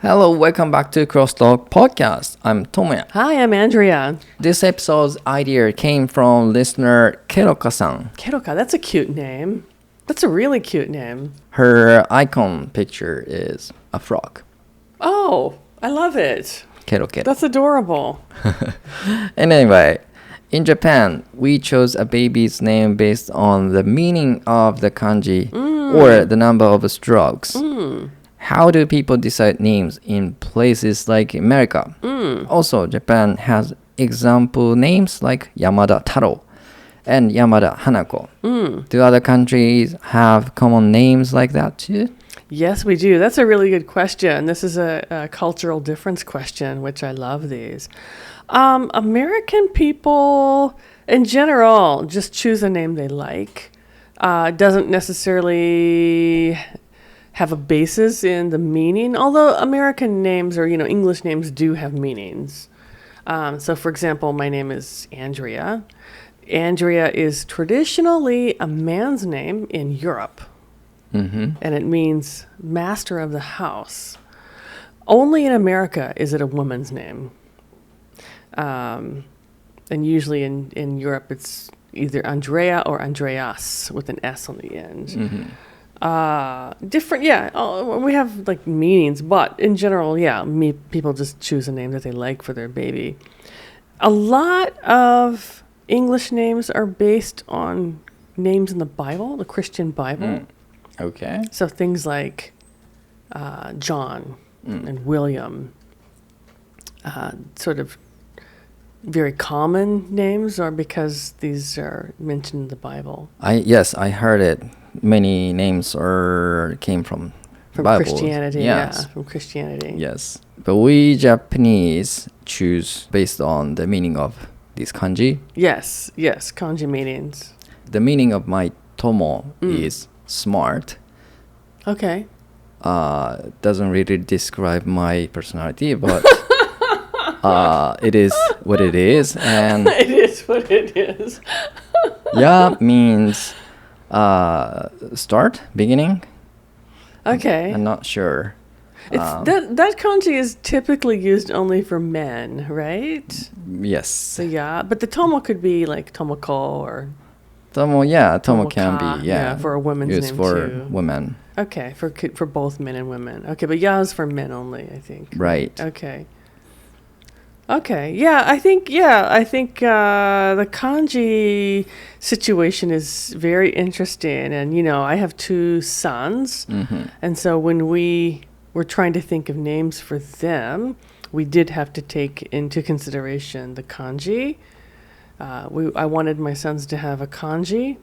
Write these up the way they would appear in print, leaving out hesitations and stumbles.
Hello, welcome back to CrossTalk podcast. I'm Tomoya. Hi, I'm Andrea. This episode's idea came from listener Keroka-san. Keroka, that's a cute name. That's a really cute name. Her icon picture is a frog. Oh, I love it. Kero. That's adorable. And anyway, in Japan, we chose a baby's name based on the meaning of the kanji or the number of strokes. How do people decide names in places like America? Also, Japan has example names like Yamada Taro and Yamada Hanako. Do other countries have common names like that too? Yes, we do. That's a really good question. This is a cultural difference question, which I love these. American people, in general, just choose a name they like. Doesn't necessarily have a basis in the meaning, although American names or, English names do have meanings. So, for example, my name is Andrea. Andrea is traditionally a man's name in Europe. And it means master of the house. Only in America is it a woman's name. And usually in Europe, it's either Andrea or Andreas with an S on the end. Different, we have like meanings, but in general, people just choose a name that they like for their baby. A lot of English names are based on names in the Bible, the Christian Bible. Okay. So things like John and William, sort of very common names, are because these are mentioned in the Bible. Yes, I heard it. Many names came from Bible. Christianity. Yes. Yeah, from Christianity. Yes. But we Japanese choose based on the meaning of this kanji. Yes, kanji meanings. The meaning of my Tomo is smart. Okay. Doesn't really describe my personality, but it is what it is. And It is what it is. ya means start, beginning. Okay. I'm not sure. That kanji is typically used only for men, right? Yes. So but the tomo could be like tomoko or Tomo can tomoka, be, yeah. for a woman's used name for too. women. Okay, for both men and women. Okay, but ya is for men only, I think. Right. Okay. Yeah, I think the kanji situation is very interesting, and I have two sons, and so when we were trying to think of names for them, we did have to take into consideration the kanji. I wanted my sons to have a kanji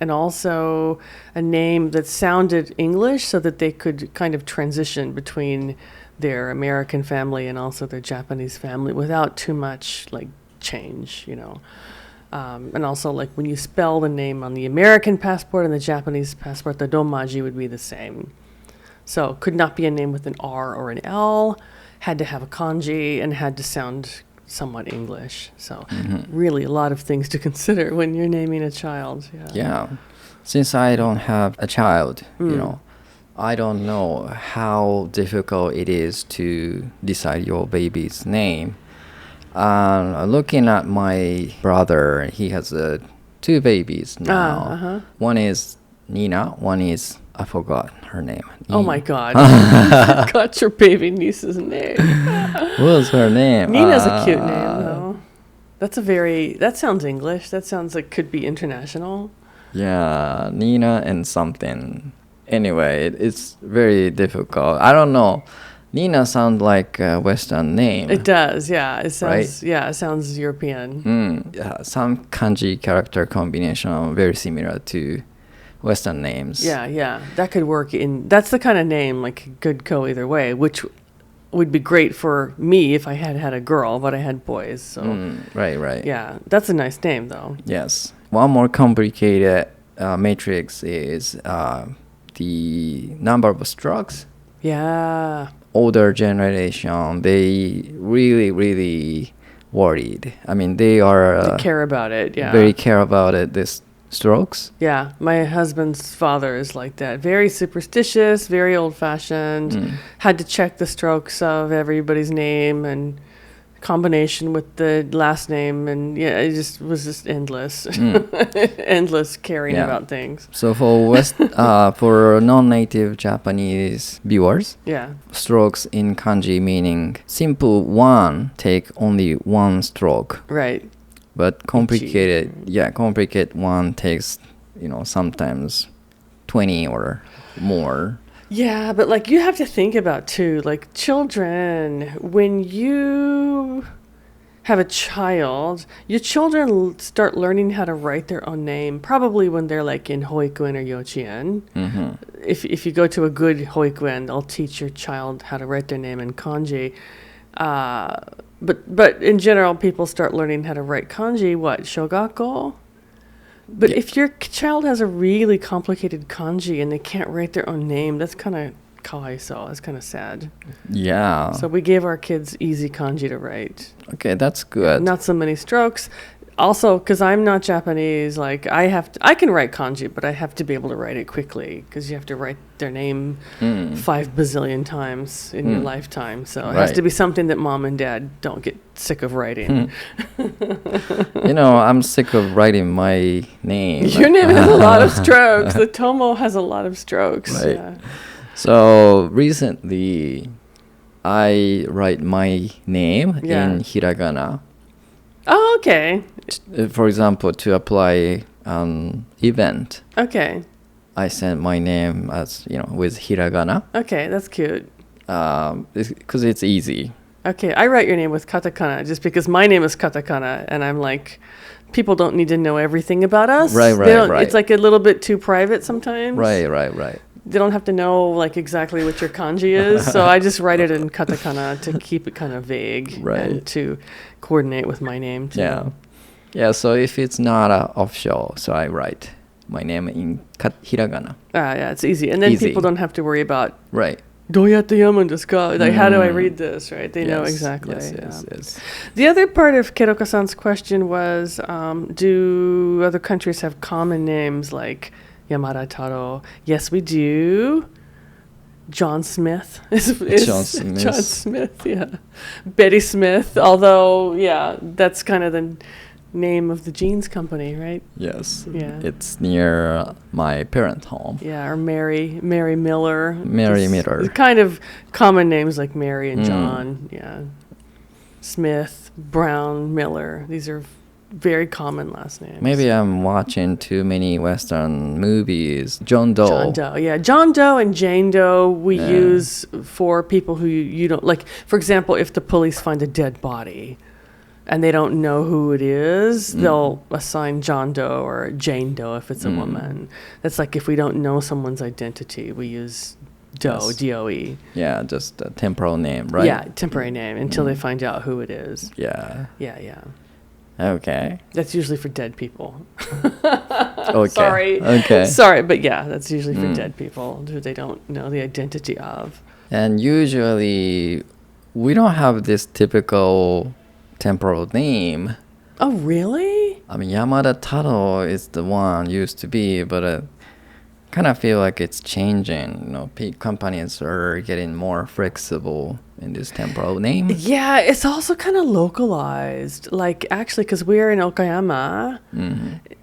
and also a name that sounded English so that they could kind of transition between their American family and also their Japanese family without too much like change, and also like when you spell the name on the American passport and the Japanese passport, the romaji would be the same. So could not be a name with an R or an L, had to have a kanji and had to sound somewhat English. So really a lot of things to consider when you're naming a child. Yeah. Since I don't have a child, I don't know how difficult it is to decide your baby's name. Looking at my brother, he has two babies now. One is Nina, one is, I forgot her name. Oh my God. Got your baby niece's name. What's her name? Nina's a cute name, though. That sounds English. That sounds like could be international. Yeah, Nina and something. Anyway, it's very difficult. I don't know. Nina sounds like a Western name. It does, yeah. It sounds, right? Yeah, it sounds European. Some kanji character combination are very similar to Western names. Yeah. That could work that's the kind of name like could go either way, which would be great for me if I had a girl, but I had boys. So Right. Yeah, that's a nice name though. Yes. One more complicated matrix is the number of strokes. Yeah. Older generation, they really worried. I mean, they care about it. Yeah. Very care about it. This strokes? Yeah, my husband's father is like that. Very superstitious, very old-fashioned. Had to check the strokes of everybody's name and combination with the last name, and yeah, it just was just endless, endless caring Yeah. about things. So for non-native Japanese viewers, Yeah, strokes in kanji meaning simple one take only one stroke, right. but complicated one takes, sometimes 20 or more. Yeah, but like you have to think about too, like children, when you have a child, your children start learning how to write their own name probably when they're like in hoikuen or yochien. If you go to a good hoikuen, they'll teach your child how to write their name in kanji. But in general, people start learning how to write kanji, shogako? But if your child has a really complicated kanji and they can't write their own name, that's kind of kawaiso. That's kind of sad. Yeah. So we gave our kids easy kanji to write. Okay, that's good. Not so many strokes. Also, because I'm not Japanese, like I can write kanji, but I have to be able to write it quickly because you have to write their name 5 bazillion times in your lifetime. So it has to be something that mom and dad don't get sick of writing. I'm sick of writing my name. Your name has a lot of strokes. The Tomoe has a lot of strokes. Right. Yeah. So recently, I write my name in hiragana. Oh, okay. For example, to apply an event, Okay. I sent my name as with hiragana. Okay, that's cute. Because it's easy. Okay, I write your name with katakana just because my name is katakana, and I'm like, people don't need to know everything about us. Right. It's like a little bit too private sometimes. Right. They don't have to know like exactly what your kanji is, so I just write it in katakana to keep it kind of vague and to coordinate with my name too. Yeah. So if it's not official, so I write my name in hiragana. Yeah, it's easy, and then people don't have to worry about doyatte yaman desu ka? Like, how do I read this? Right? They know exactly. Yes. The other part of Keroka-san's question was, do other countries have common names like Yamada, Taro? Yes, we do. John Smith is John Smith. John Smith, yeah. Betty Smith, although, that's kind of the name of the jeans company, right? Yes. Yeah. It's near my parents' home. Yeah, or Mary Miller. Mary Miller. Kind of common names like Mary and John. Yeah. Smith, Brown, Miller. These are very common last names. Maybe I'm watching too many Western movies. John Doe. John Doe, yeah. John Doe and Jane Doe we use for people who you don't, like, for example, if the police find a dead body and they don't know who it is, they'll assign John Doe or Jane Doe if it's a woman. That's like if we don't know someone's identity, we use Doe, D-O-E. Yeah, just a temporal name, right? Yeah, temporary name until they find out who it is. Yeah. Yeah. Okay. That's usually for dead people. Okay. Sorry. Okay. Sorry, but yeah, that's usually for dead people who they don't know the identity of. And usually, we don't have this typical temporal name. Oh, really? I mean, Yamada Taro is the one used to be, but I kind of feel like it's changing. Companies are getting more flexible in this temporal name. Yeah, it's also kind of localized. Like, actually, because we're in Okayama,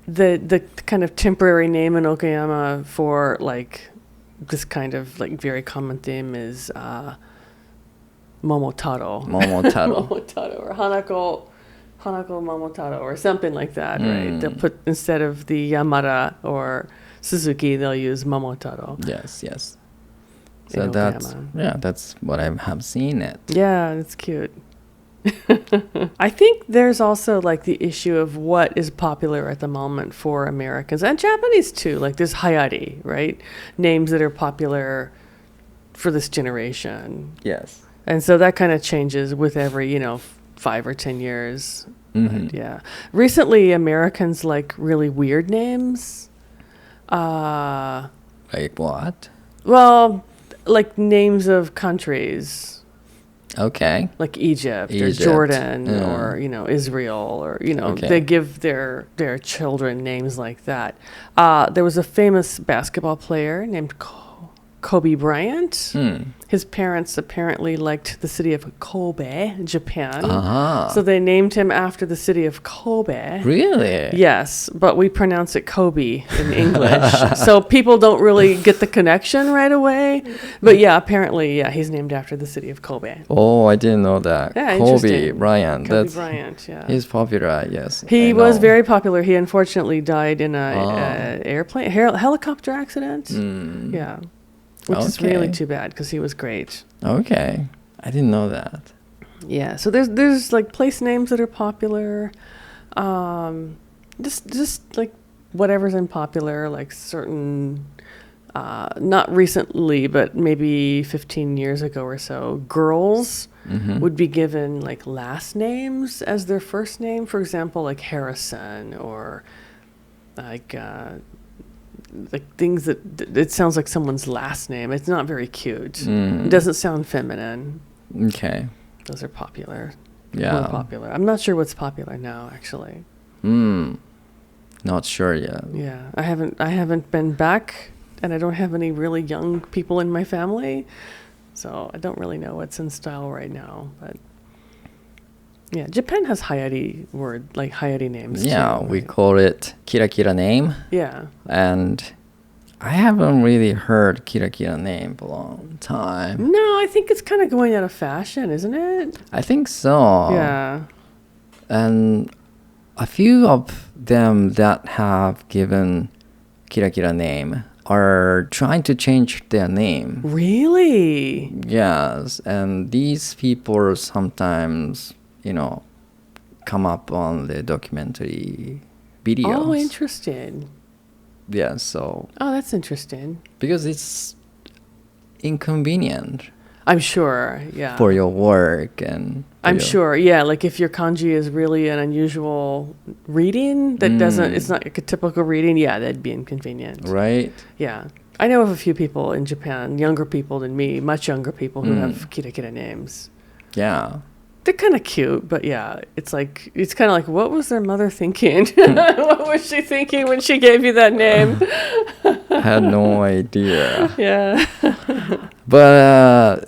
the kind of temporary name in Okayama for, like, this kind of, like, very common theme is Momotaro. Momotaro, or Hanako Momotaro, or something like that, right? They'll put, instead of the Yamada or Suzuki, they'll use Momotaro. Yes. So that's what I have seen it. Yeah, it's cute. I think there's also like the issue of what is popular at the moment for Americans and Japanese too. Like there's hayari, right? Names that are popular for this generation. Yes. And so that kind of changes with every, 5 or 10 years. But yeah. Recently, Americans like really weird names. Like what? Well, like names of countries. Okay. like Egypt or Egypt. Jordan Yeah. or, you know, Israel or, you know, Okay. they give their children names like that. There was a famous basketball player named Kobe Bryant. His parents apparently liked the city of Kobe, Japan. Uh-huh. So they named him after the city of Kobe. Really? Yes, but we pronounce it Kobe in English. So people don't really get the connection right away. But yeah, apparently, yeah, he's named after the city of Kobe. Oh, I didn't know that. Yeah, Kobe interesting. Bryant. Kobe That's Bryant, yeah. He's popular, yes. He I was know. very popular. He unfortunately died in a airplane, helicopter accident. Yeah, which is really Okay. too bad because he was great. Okay. I didn't know that. Yeah, so there's like place names that are popular, just like whatever's unpopular, like certain, not recently, but maybe 15 years ago or so, girls would be given like last names as their first name. For example, like Harrison or like things that it sounds like someone's last name. It's not very cute. It doesn't sound feminine. Okay. Those are popular. Yeah. More popular. I'm not sure what's popular now, actually. Not sure yet. Yeah, I haven't been back, and I don't have any really young people in my family, so I don't really know what's in style right now. But yeah, Japan has hayari names. Yeah, too, we right? call it kira kira name. Yeah. And I haven't really heard kira kira name for a long time. No, I think it's kind of going out of fashion, isn't it? I think so. Yeah. And a few of them that have given kira kira name are trying to change their name. Really? Yes, and these people sometimes, come up on the documentary videos. Oh, interesting. Yeah, so Oh, that's interesting. because it's inconvenient I'm sure. Yeah. for your work and for I'm your- sure, yeah. Like if your kanji is really an unusual reading that it's not like a typical reading, yeah, that'd be inconvenient. right? Yeah. I know of a few people in Japan, younger people than me, much younger people who have kira names. Yeah. They're kind of cute, but yeah, it's kind of like, what was their mother thinking? What was she thinking when she gave you that name? I had no idea. Yeah. But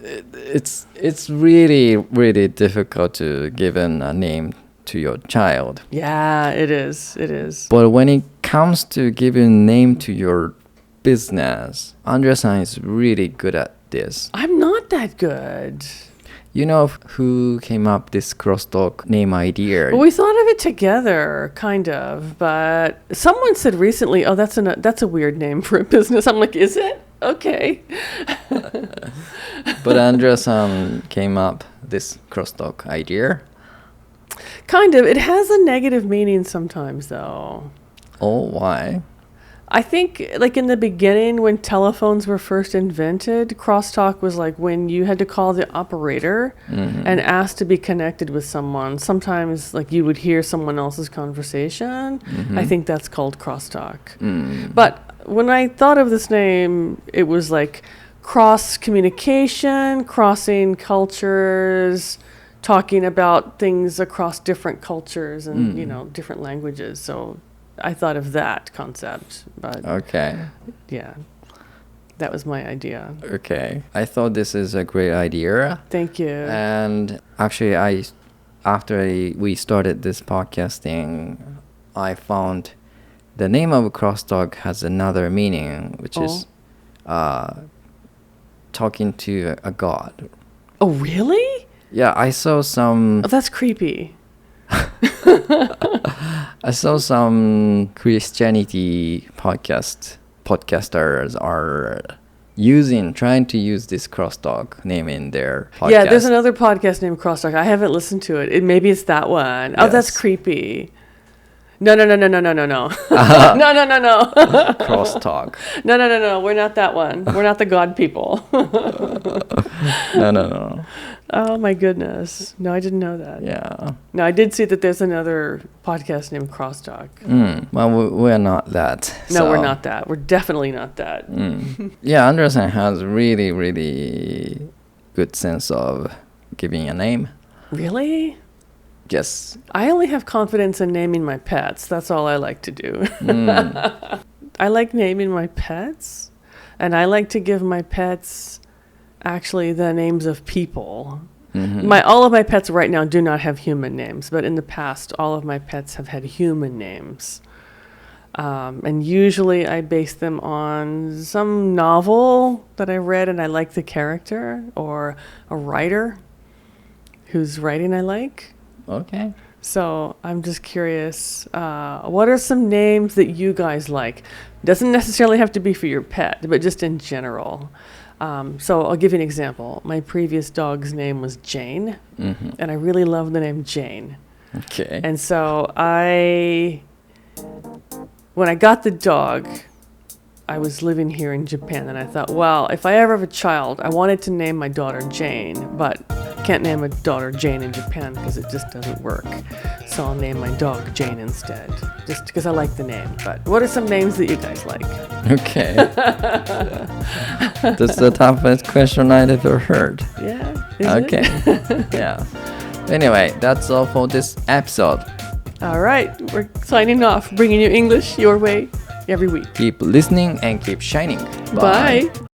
it's really really difficult to give a name to your child. Yeah, it is. It is. But when it comes to giving name to your business, Andrea-san is really good at this. I'm not that good. You know who came up this CrossTalk name idea? Well, we thought of it together, kind of, but someone said recently, "Oh, that's a weird name for a business." I'm like, "Is it? Okay." But Andrea-san came up this CrossTalk idea. Kind of. It has a negative meaning sometimes, though. Oh, why? I think, like in the beginning, when telephones were first invented, crosstalk was like when you had to call the operator and ask to be connected with someone. Sometimes, like you would hear someone else's conversation. I think that's called crosstalk. But when I thought of this name, it was like cross communication, crossing cultures, talking about things across different cultures and different languages. So I thought of that concept, but Okay. yeah, that was my idea. Okay. I thought this is a great idea. Thank you. And actually, after we started this podcasting, I found the name of CrossTalk has another meaning, which is talking to a god. Oh, really? Yeah, I saw some Oh, that's creepy. Christianity podcasters are trying to use this CrossTalk name in their podcast. Yeah, there's another podcast named Crosstalk. I haven't listened to it. Maybe it's that one. Oh, that's Yes. creepy. No. No. No. CrossTalk. No. We're not that one. We're not the God people. No. Oh my goodness. No, I didn't know that. Yeah. No, I did see that there's another podcast named Crosstalk. Well, we're not that. No, we're not that. We're definitely not that. Yeah, Anderson has really, really good sense of giving a name. Really? Yes. I only have confidence in naming my pets. That's all I like to do. I like naming my pets, and I like to give my pets actually the names of people. All of my pets right now do not have human names, but in the past, all of my pets have had human names. And usually I base them on some novel that I read and I like the character, or a writer whose writing I like. Okay. So I'm just curious, what are some names that you guys like? Doesn't necessarily have to be for your pet, but just in general. So I'll give you an example. My previous dog's name was Jane, and I really love the name Jane. Okay. And so when I got the dog, I was living here in Japan, and I thought, well, if I ever have a child, I wanted to name my daughter Jane, but I can't name a daughter Jane in Japan because it just doesn't work. So I'll name my dog Jane instead, just because I like the name. But what are some names that you guys like? Okay. That's the toughest question I've ever heard. Yeah? Is Okay. it? Yeah. Anyway, that's all for this episode. All right. We're signing off, bringing you English your way every week. Keep listening and keep shining. Bye.